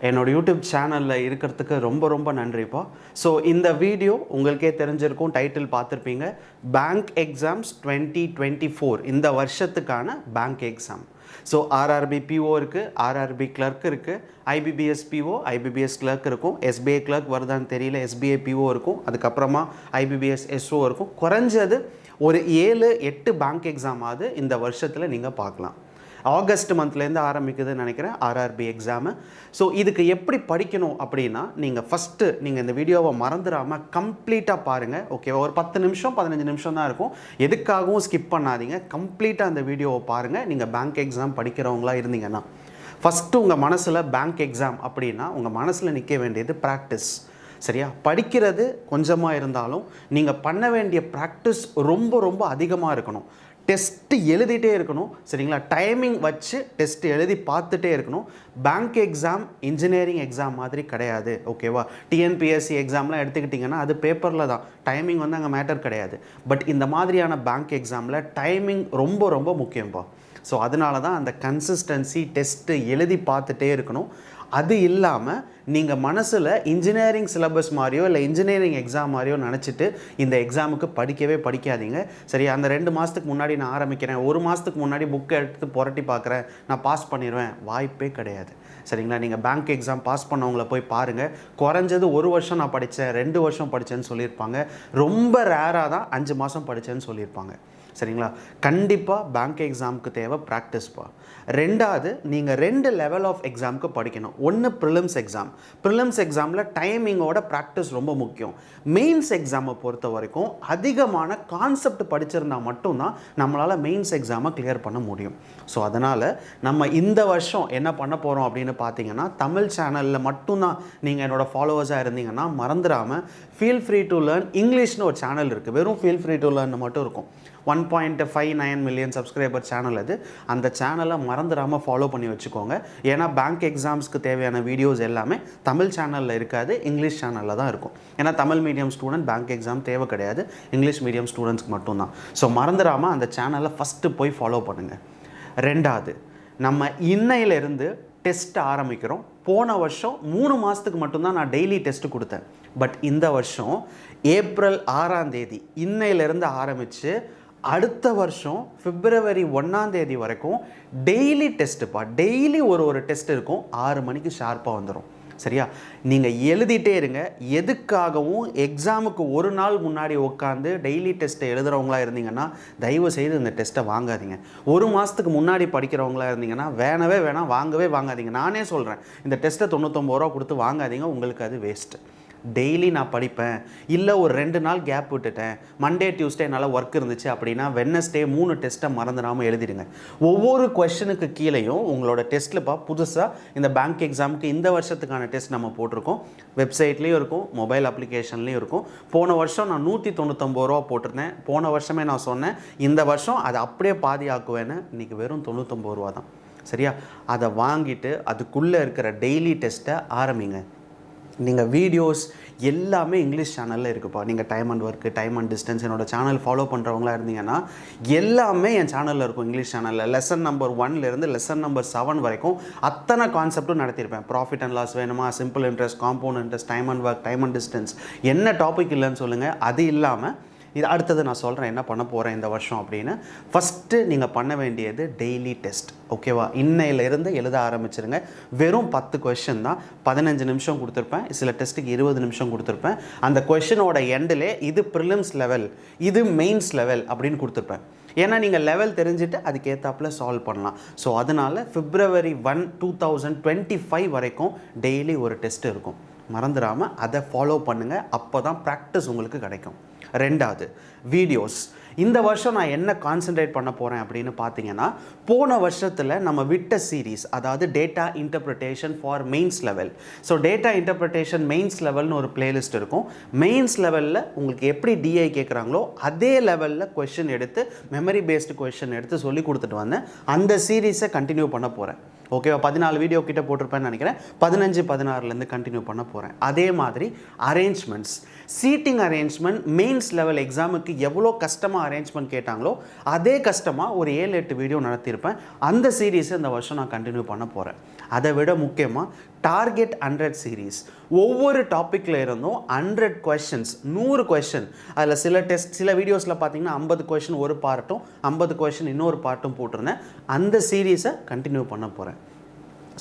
என்னோட யூடியூப் சேனலில் இருக்கிறதுக்கு ரொம்ப ரொம்ப நன்றிப்பா. ஸோ இந்த வீடியோ உங்களுக்கே தெரிஞ்சிருக்கும், டைட்டில் பார்த்துருப்பீங்க. பேங்க் எக்ஸாம்ஸ் 2024 இந்த வருஷத்துக்கான bank exam. So RRB PO இருக்குது, ஆர்ஆர்பி கிளர்க் இருக்குது, ஐபிபிஎஸ் பிஓ, ஐபிபிஎஸ் கிளர்க் இருக்கும், எஸ்பிஐ கிளர்க் வருதான்னு தெரியல, எஸ்பிஐ பிஓ இருக்கும், அதுக்கப்புறமா ஐபிபிஎஸ் எஸ்ஓ இருக்கும். குறைஞ்சது ஒரு 7-8 பேங்க் எக்ஸாமாவது இந்த வருஷத்தில் நீங்கள் பார்க்கலாம். ஆகஸ்ட் மந்த்லேருந்து ஆரம்பிக்குதுன்னு நினைக்கிறேன் ஆர்ஆர்பி எக்ஸாமு. ஸோ இதுக்கு எப்படி படிக்கணும் அப்படின்னா, நீங்கள் இந்த வீடியோவை மறந்துடாமல் கம்ப்ளீட்டாக பாருங்கள். ஓகே, ஒரு 10 நிமிஷம் 15 நிமிஷம் தான் இருக்கும். எதுக்காகவும் ஸ்கிப் பண்ணாதீங்க. கம்ப்ளீட்டாக அந்த வீடியோவை பாருங்கள். நீங்கள் பேங்க் எக்ஸாம் படிக்கிறவங்களா இருந்தீங்கன்னா, ஃபஸ்ட்டு உங்கள் மனசில் பேங்க் எக்ஸாம் அப்படின்னா உங்கள் மனசில் நிற்க வேண்டியது ப்ராக்டிஸ். சரியா? படிக்கிறது கொஞ்சமாக இருந்தாலும் நீங்கள் பண்ண வேண்டிய ப்ராக்டிஸ் ரொம்ப ரொம்ப அதிகமாக இருக்கணும். டெஸ்ட்டு எழுதிட்டே இருக்கணும். சரிங்களா? டைமிங் வச்சு டெஸ்ட் எழுதி பார்த்துட்டே இருக்கணும். பேங்க் எக்ஸாம் இன்ஜினியரிங் எக்ஸாம் மாதிரி கிடையாது. ஓகேவா? டிஎன்பிஎஸ்சி எக்ஸாம்லாம் எடுத்துக்கிட்டிங்கன்னா அது பேப்பரில் தான், டைமிங் வந்து அங்கே மேட்டர் கிடையாது. பட் இந்த மாதிரியான பேங்க் எக்ஸாமில் டைமிங் ரொம்ப ரொம்ப முக்கியம்ப்பா. ஸோ அதனால தான் அந்த கன்சிஸ்டன்சி, டெஸ்ட்டு எழுதி பார்த்துட்டே இருக்கணும். அது இல்லாமல் நீங்கள் மனசில் இன்ஜினியரிங் சிலபஸ் மாதிரியோ இல்லை இன்ஜினியரிங் எக்ஸாம் மாதிரியோ நினச்சிட்டு இந்த எக்ஸாமுக்கு படிக்கவே படிக்காதீங்க. சரி, அந்த 2 மாதத்துக்கு முன்னாடி நான் ஆரம்பிக்கிறேன், 1 மாதத்துக்கு முன்னாடி புக்கை எடுத்து புரட்டி பார்க்குறேன், நான் பாஸ் பண்ணிடுவேன், வாய்ப்பே கிடையாது. சரிங்களா? நீங்கள் பேங்க் எக்ஸாம் பாஸ் பண்ணவங்கள போய் பாருங்கள். குறைஞ்சது 1 வருஷம் நான் படித்தேன், 2 வருஷம் படித்தேன்னு சொல்லியிருப்பாங்க. ரொம்ப ரேராக தான் 5 மாதம் படித்தேன்னு சொல்லியிருப்பாங்க. சரிங்களா? கண்டிப்பாக பேங்க் எக்ஸாமுக்கு தேவை ப்ராக்டிஸ்ப்பா. ரெண்டாவது, நீங்கள் 2 லெவல் ஆஃப் எக்ஸாமுக்கு படிக்கணும். ஒன்று ப்ரிலிம்ஸ் எக்ஸாம். ப்ரிலிம்ஸ் எக்ஸாமில் டைமிங்கோட ப்ராக்டிஸ் ரொம்ப முக்கியம். மெயின்ஸ் எக்ஸாமை பொறுத்த வரைக்கும் அதிகமான கான்செப்ட் படிச்சிருந்தால் மட்டும்தான் நம்மளால் மெயின்ஸ் எக்ஸாமை கிளியர் பண்ண முடியும். ஸோ அதனால் நம்ம இந்த வருஷம் என்ன பண்ண போகிறோம் அப்படின்னு பார்த்தீங்கன்னா, தமிழ் சேனலில் மட்டும்தான் நீங்கள் என்னோடய ஃபாலோவர்ஸாக இருந்தீங்கன்னா மறந்துடாமல் ஃபீல் ஃப்ரீ டு லேர்ன் இங்கிலீஷ்னு ஒரு சேனல் இருக்குது. வெறும் ஃபீல் ஃப்ரீ டு லேர்ன் மட்டும் இருக்கும். 1.59 மில்லியன் சப்ஸ்கிரைபர் சேனல் அது. அந்த சேனலை மறந்துடாமல் ஃபாலோ பண்ணி வச்சுக்கோங்க. ஏன்னா பேங்க் எக்ஸாம்ஸ்க்கு தேவையான வீடியோஸ் எல்லாமே தமிழ் சேனலில் இருக்காது, இங்கிலீஷ் சேனலில் தான் இருக்கும். ஏன்னா Tamil medium student bank exam தேவை கிடையாது, இங்கிலீஷ் மீடியம் ஸ்டூடெண்ட்ஸ்க்கு மட்டும்தான். ஸோ மறந்துடாமல் அந்த சேனலை ஃபஸ்ட்டு போய் ஃபாலோ பண்ணுங்கள். ரெண்டாவது, நம்ம இன்னையிலேருந்து டெஸ்ட் ஆரம்பிக்கிறோம். போன வருஷம் 3 மாதத்துக்கு மட்டும்தான் நான் டெய்லி டெஸ்ட்டு கொடுத்தேன். பட் இந்த வருஷம் ஏப்ரல் 6ஆம் தேதி இன்னையிலேருந்து ஆரம்பித்து அடுத்த வருஷம் பிப்ரவரி 1ஆம் தேதி வரைக்கும் டெய்லி டெஸ்ட்டுப்பா. டெய்லி ஒரு டெஸ்ட் இருக்கும். 6 மணிக்கு ஷார்ப்பாக வந்துடும். சரியா? நீங்கள் எழுதிட்டே இருங்க. எதுக்காகவும் எக்ஸாமுக்கு ஒரு நாள் முன்னாடி உட்காந்து டெய்லி டெஸ்ட்டை எழுதுகிறவங்களா இருந்தீங்கன்னா தயவு செய்து இந்த டெஸ்ட்டை வாங்காதீங்க. 1 மாதத்துக்கு முன்னாடி படிக்கிறவங்களா இருந்தீங்கன்னா வேணாம், வாங்கவே வாங்காதீங்க. நானே சொல்கிறேன், இந்த டெஸ்ட்டை 99 ரூபா கொடுத்து வாங்காதீங்க. உங்களுக்கு அது வேஸ்ட்டு. டெய்லி நான் படிப்பேன், இல்லை ஒரு 2 நாள் கேப் விட்டுட்டேன், மண்டே டியூஸ்டே என்னால் ஒர்க் இருந்துச்சு அப்படின்னா வெட்னஸ்டே 3 டெஸ்ட்டை மறந்துடாமல் எழுதிடுங்க. ஒவ்வொரு கொஸ்டினுக்கு கீழேயும் உங்களோட டெஸ்ட்டில்ப்பா புதுசாக இந்த பேங்க் எக்ஸாமுக்கு இந்த வருஷத்துக்கான டெஸ்ட் நம்ம போட்டிருக்கோம். வெப்சைட்லேயும் இருக்கும், மொபைல் அப்ளிகேஷன்லேயும் இருக்கும். போன வருஷம் நான் 199 ரூபா போட்டிருந்தேன். போன வருஷமே நான் சொன்னேன் இந்த வருஷம் அதை அப்படியே பாதி ஆக்குவேன்னு. இன்றைக்கி வெறும் 99 ரூபா தான். சரியா? அதை வாங்கிட்டு அதுக்குள்ளே இருக்கிற டெய்லி டெஸ்ட்டை ஆரம்பிங்க. நீங்கள் வீடியோஸ் எல்லாமே இங்கிலீஷ் சேனலில் இருக்குப்பா. நீங்கள் time and work, time and distance என்னோட சேனல் ஃபாலோ பண்ணுறவங்களா இருந்தீங்கன்னா எல்லாமே என் சேனலில் இருக்கும். இங்கிலீஷ் சேனலில் லெசன் நம்பர் 1லேருந்து லெசன் நம்பர் 7 வரைக்கும் அத்தனை கான்செப்ட்டும் நடத்தியிருப்பேன். ப்ராஃபிட் அண்ட் லாஸ் வேணுமா, simple interest, compound interest, time and work, time and distance, என்ன டாபிக் இல்லைன்னு சொல்லுங்கள். அது இல்லாமல் இது அடுத்தது நான் சொல்கிறேன் என்ன பண்ண போகிறேன் இந்த வருஷம் அப்படின்னு. ஃபஸ்ட்டு நீங்கள் பண்ண வேண்டியது டெய்லி டெஸ்ட். ஓகேவா? இன்னையிலேருந்து எழுத ஆரம்பிச்சிருங்க. வெறும் 10 கொஷின் தான். 15 நிமிஷம் கொடுத்துருப்பேன். சில டெஸ்ட்டுக்கு 20 நிமிஷம் கொடுத்துருப்பேன். அந்த கொஷினோட எண்டிலே இது ப்ரிலிம்ஸ் லெவல், இது மெயின்ஸ் லெவல் அப்படின்னு கொடுத்துருப்பேன். ஏன்னா நீங்கள் லெவல் தெரிஞ்சுட்டு அதுக்கேற்றாப்புல சால்வ் பண்ணலாம். ஸோ அதனால் பிப்ரவரி 1, 2025 வரைக்கும் டெய்லி ஒரு டெஸ்ட் இருக்கும். மறந்துடாமல் அதை ஃபாலோ பண்ணுங்கள். அப்போ தான் ப்ராக்டிஸ் உங்களுக்கு கிடைக்கும். ரெண்டாவது, வீடியோஸ். இந்த வருஷம் நான் என்ன கான்சென்ட்ரேட் பண்ண போகிறேன் அப்படின்னு பார்த்தீங்கன்னா, போன வருஷத்தில் நம்ம விட்ட சீரீஸ், அதாவது data interpretation for mains level. So data interpretation mains லெவல்னு ஒரு பிளேலிஸ்ட் இருக்கும். மெயின்ஸ் லெவலில் உங்களுக்கு எப்படி டிஐ கேட்குறாங்களோ அதே லெவலில் கொஷின் எடுத்து மெமரி பேஸ்டு கொஷின் எடுத்து சொல்லி கொடுத்துட்டு வந்தேன். அந்த சீரீஸை கண்டினியூ பண்ண போகிறேன். ஓகேவா? 14 வீடியோ கிட்ட போட்டிருப்பேன்னு நினைக்கிறேன். 15, 16லேருந்து கண்டினியூ பண்ண போகிறேன். அதே மாதிரி arrangements, seating arrangement mains level எக்ஸாமுக்கு எவ்வளோ கஷ்டமாக அரேஞ்ச்மெண்ட் கேட்டாங்களோ அதே கஷ்டமாக ஒரு 7-8 வீடியோ நடத்தியிருப்பேன். அந்த சீரீஸை இந்த வருஷம் நான் கண்டினியூ பண்ண போகிறேன். அதை விட முக்கியமாக டார்கெட் 100 சீரீஸ். ஒவ்வொரு டாப்பிக்கில் இருந்தும் 100 கொஷின்ஸ், 100 கொஷின். அதில் சில வீடியோஸில் பார்த்தீங்கன்னா 50 கொஷின் ஒரு பார்ட்டும் 50 கொஷின் இன்னொரு பார்ட்டும் போட்டிருந்தேன். அந்த சீரீஸை கண்டினியூ பண்ண போகிறேன்.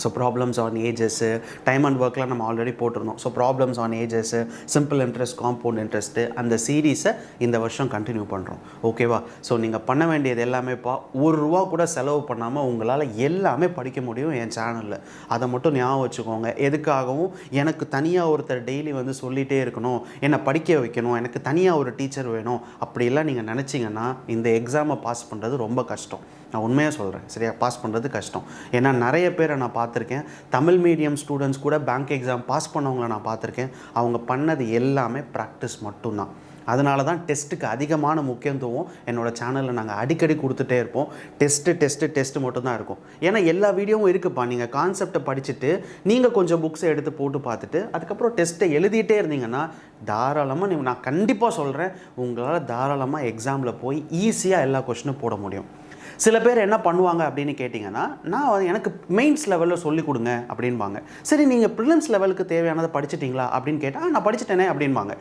So problems on ஏஜஸ்ஸு, time and ஒர்க்லாம் நம்ம ஆல்ரெடி போட்டிருந்தோம். So problems on ஏஜஸ்ஸு, simple interest, compound interest, அந்த சீரீஸை இந்த வருஷம் கண்டினியூ பண்ணுறோம். ஓகேவா? ஸோ நீங்கள் பண்ண வேண்டியது எல்லாமேப்பா, ₹1 கூட செலவு பண்ணாமல் உங்களால் எல்லாமே படிக்க முடியும் என் சேனலில். அதை மட்டும் ஞாபகம் வச்சுக்கோங்க. எதுக்காகவும் எனக்கு தனியாக ஒருத்தர் டெய்லி வந்து சொல்லிகிட்டே இருக்கணும், என்னை படிக்க வைக்கணும், எனக்கு தனியாக ஒரு டீச்சர் வேணும், அப்படிலாம் நீங்கள் நினச்சிங்கன்னா இந்த எக்ஸாமை பாஸ் பண்ணுறது ரொம்ப கஷ்டம். நான் உண்மையாக சொல்கிறேன், சரியா? பாஸ் பண்ணுறது கஷ்டம். ஏன்னா நிறைய பேரை நான் பார்த்துருக்கேன். தமிழ் மீடியம் ஸ்டூடெண்ட்ஸ் கூட பேங்க் எக்ஸாம் பாஸ் பண்ணவங்கள நான் பார்த்துருக்கேன். அவங்க பண்ணது எல்லாமே ப்ராக்டிஸ் மட்டும்தான். அதனால தான் டெஸ்ட்டுக்கு அதிகமான முக்கியத்துவம் என்னோடய சேனலில் நாங்கள் அடிக்கடி கொடுத்துட்டே இருப்போம். டெஸ்ட்டு மட்டும்தான் இருக்கும். ஏன்னா எல்லா வீடியோவும் இருக்குப்பா. நீங்கள் கான்செப்டை படிச்சுட்டு நீங்கள் கொஞ்சம் புக்ஸை எடுத்து போட்டு பார்த்துட்டு அதுக்கப்புறம் டெஸ்ட்டை எழுதிட்டே இருந்தீங்கன்னா தாராளமாக நான் கண்டிப்பாக சொல்கிறேன், உங்களால் தாராளமாக எக்ஸாமில் போய் ஈஸியாக எல்லா கொஷினும் போட முடியும். சில பேர் என்ன பண்ணுவாங்க அப்படின்னு கேட்டிங்கன்னா, நான் எனக்கு மெயின்ஸ் லெவலில் சொல்லிக் கொடுங்க அப்படின்பாங்க. சரி, நீங்கள் ப்ரிலிம்ஸ் லெவலுக்கு தேவையானதை படிச்சிட்டிங்களா அப்படின்னு கேட்டால் நான் படிச்சுட்டேனே அப்படின்பாங்க.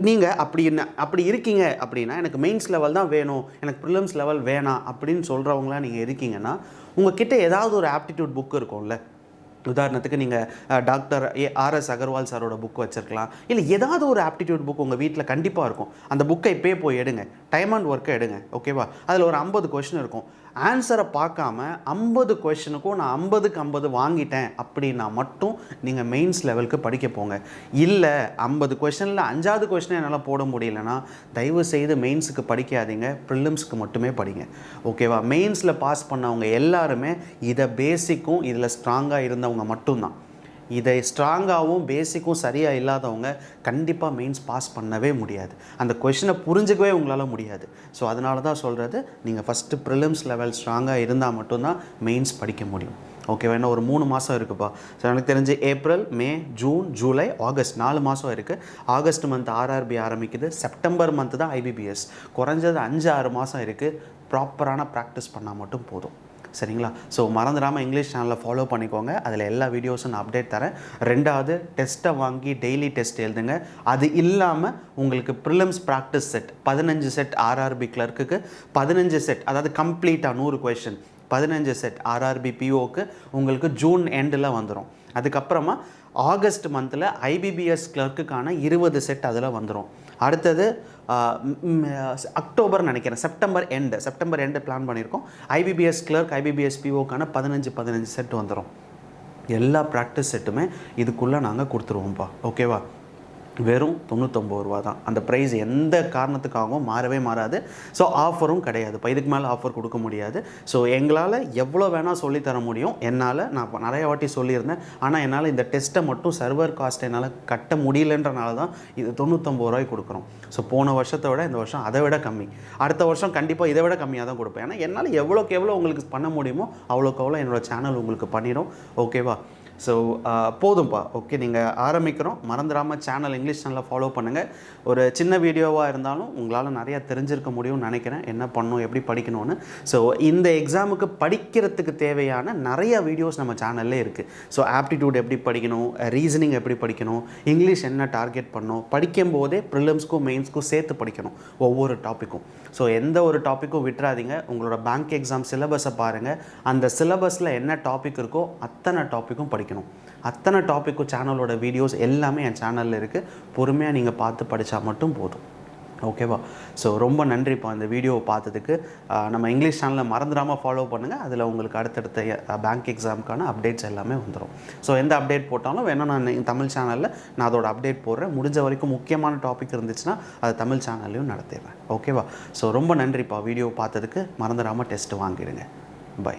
நீங்கள் அப்படி இருக்கீங்க அப்படின்னா, எனக்கு மெயின்ஸ் லெவல் தான் வேணும், எனக்கு ப்ரிலிம்ஸ் லெவல் வேணாம் அப்படின்னு சொல்கிறவங்களாம் நீங்கள் இருக்கீங்கன்னா, உங்ககிட்ட ஏதாவது ஒரு ஆப்டிடியூட் புக் இருக்கும்ல. உதாரணத்துக்கு நீங்கள் டாக்டர் ஆர்எஸ் அகர்வால் சாரோட புக் வச்சுருக்கலாம். இல்லை ஏதாவது ஒரு ஆப்டிடியூட் புக் உங்கள் வீட்டில் கண்டிப்பாக இருக்கும். அந்த புக்கை இப்போயே போய் எடுங்க, டைம் அண்ட் ஒர்க்கை எடுங்க. ஓகேவா? அதில் ஒரு 50 கொஷின் இருக்கும். ஆன்சரை பார்க்காம 50 கொஷினுக்கும் நான் 50க்கு 50 வாங்கிட்டேன் அப்படின்னா மட்டும் நீங்கள் மெயின்ஸ் லெவலுக்கு படிக்க போங்க. இல்லை 50 கொஷினில் 5வது கொஷினை என்னால் போட முடியலன்னா தயவு செய்து மெயின்ஸுக்கு படிக்காதீங்க, ப்ரிலிம்ஸ்க்கு மட்டுமே படிங்க. ஓகேவா? மெயின்ஸில் பாஸ் பண்ணவங்க எல்லாருமே இதை பேசிக்கும் இதில் ஸ்ட்ராங்காக இருந்தவங்க மட்டும்தான். இதை ஸ்ட்ராங்காகவும் பேசிக்கும் சரியாக இல்லாதவங்க கண்டிப்பாக மெயின்ஸ் பாஸ் பண்ணவே முடியாது. அந்த கொஷினை புரிஞ்சிக்கவே உங்களால் முடியாது. ஸோ அதனால தான் சொல்கிறது, நீங்கள் ஃபஸ்ட்டு ப்ரிலிம்ஸ் லெவல் ஸ்ட்ராங்காக இருந்தால் மட்டும்தான் மெயின்ஸ் படிக்க முடியும். ஓகேவா? இன்னும் ஒரு 3 மாதம் இருக்குப்பா. ஸோ எனக்கு தெரிஞ்சு ஏப்ரல், மே, ஜூன், ஜூலை, ஆகஸ்ட் 4 மாதம் இருக்குது. ஆகஸ்ட் மந்த் ஆர்ஆர்பி ஆரம்பிக்குது. செப்டம்பர் மந்த்து தான் ஐபிபிஎஸ். குறைஞ்சது 5-6 மாதம் இருக்குது. ப்ராப்பரான ப்ராக்டிஸ் பண்ணால் மட்டும் போதும். சரிங்களா? ஸோ மறந்துடாமல் இங்கிலீஷ் சேனலில் ஃபாலோ பண்ணிக்கோங்க. அதில் எல்லா வீடியோஸும் நான் அப்டேட் தரேன். 2வது, டெஸ்ட்டை வாங்கி டெய்லி டெஸ்ட் எழுதுங்க. அது இல்லாமல் உங்களுக்கு prelims practice set 15 set RRB கிளர்க்குக்கு 15 செட், அதாவது கம்ப்ளீட்டாக 100 கொஷின் 15 செட் ஆர்ஆர்பி பிஓக்கு உங்களுக்கு ஜூன் எண்டில் வந்துடும். அதுக்கப்புறமா ஆகஸ்ட் மந்தில் ஐபிபிஎஸ் கிளர்க்குக்கான 20 செட் அதில் வந்துடும். அடுத்தது அக்டோபர் நினைக்கிறேன், செப்டம்பர் எண்டு பிளான் பண்ணியிருக்கோம். ஐபிபிஎஸ் கிளர்க், ஐபிபிஎஸ் பிஓக்கான 15 செட் வந்துடும். எல்லா ப்ராக்டிஸ் செட்டுமே இதுக்குள்ளே நாங்கள் கொடுத்துருவோம்ப்பா. ஓகேவா? வெறும் ₹99 தான். அந்த ப்ரைஸ் எந்த காரணத்துக்காகவும் மாறவே மாறாது. ஸோ ஆஃபரும் கிடையாது. இப்போ இதுக்கு மேலே ஆஃபர் கொடுக்க முடியாது. ஸோ எங்களால் எவ்வளோ வேணால் சொல்லித்தர முடியும். என்னால், நான் நிறைய வாட்டி சொல்லியிருந்தேன், ஆனால் என்னால் இந்த டெஸ்ட்டை மட்டும் சர்வர் காஸ்ட் என்னால் கட்ட முடியலன்றனால தான் இது ₹99 கொடுக்குறோம். ஸோ போன வருஷத்தை விட இந்த வருஷம் அதை விட கம்மி. அடுத்த வருஷம் கண்டிப்பாக இதை விட கம்மியாக தான் கொடுப்பேன். ஏன்னா என்னால் எவ்வளோக்கு எவ்வளோ உங்களுக்கு பண்ண முடியுமோ அவ்வளோக்கு அவ்வளோ என்னோடய சேனல் உங்களுக்கு பண்ணிடும். ஓகேவா? ஸோ போதும்ப்பா. ஓகே, நீங்கள் ஆரம்பிக்கிறோம். மறந்துடாமல் சேனல், இங்கிலீஷ் சேனலை ஃபாலோ பண்ணுங்கள். ஒரு சின்ன வீடியோவாக இருந்தாலும் உங்களால் நிறையா தெரிஞ்சிருக்க முடியும்னு நினைக்கிறேன், என்ன பண்ணணும், எப்படி படிக்கணும்னு. ஸோ இந்த எக்ஸாமுக்கு படிக்கிறதுக்கு தேவையான நிறைய வீடியோஸ் நம்ம சேனல்லே இருக்குது. ஸோ ஆப்டிடியூட் எப்படி படிக்கணும், ரீசனிங் எப்படி படிக்கணும், இங்கிலீஷ் என்ன டார்கெட் பண்ணணும், படிக்கும் போதே ப்ரிலிம்ஸ்க்கும் மெயின்ஸ்க்கும் சேர்த்து படிக்கணும் ஒவ்வொரு டாப்பிக்கும். ஸோ எந்த ஒரு டாப்பிக்கும் விட்டுறாதீங்க. உங்களோட பேங்க் எக்ஸாம் சிலபஸை பாருங்கள். அந்த சிலபஸில் என்ன டாபிக் இருக்கோ அத்தனை டாப்பிக்கும் படிக்கணும். அத்தனை டாப்பிக்கும் சேனலோட வீடியோஸ் எல்லாமே என் சேனலில் இருக்குது. பொறுமையாக நீங்கள் பார்த்து படித்தா மட்டும் போதும். ஓகேவா? ஸோ ரொம்ப நன்றிப்பா இந்த வீடியோவை பார்த்ததுக்கு. நம்ம இங்கிலீஷ் சேனலில் மறந்துடாமல் ஃபாலோ பண்ணுங்கள். அதில் உங்களுக்கு அடுத்தடுத்த பேங்க் எக்ஸாமுக்கான அப்டேட்ஸ் எல்லாமே வந்துடும். ஸோ எந்த அப்டேட் போட்டாலும் வேணும், நான் தமிழ் சேனலில் நான் அதோட அப்டேட் போடுறேன். முடிஞ்ச வரைக்கும் முக்கியமான டாபிக் இருந்துச்சுன்னா அது தமிழ் சேனல்லையும் நடத்திடுறேன். ஓகேவா? ஸோ ரொம்ப நன்றிப்பா வீடியோ பார்த்ததுக்கு. மறந்துடாமல் டெஸ்ட்டு வாங்கிடுங்க. பை.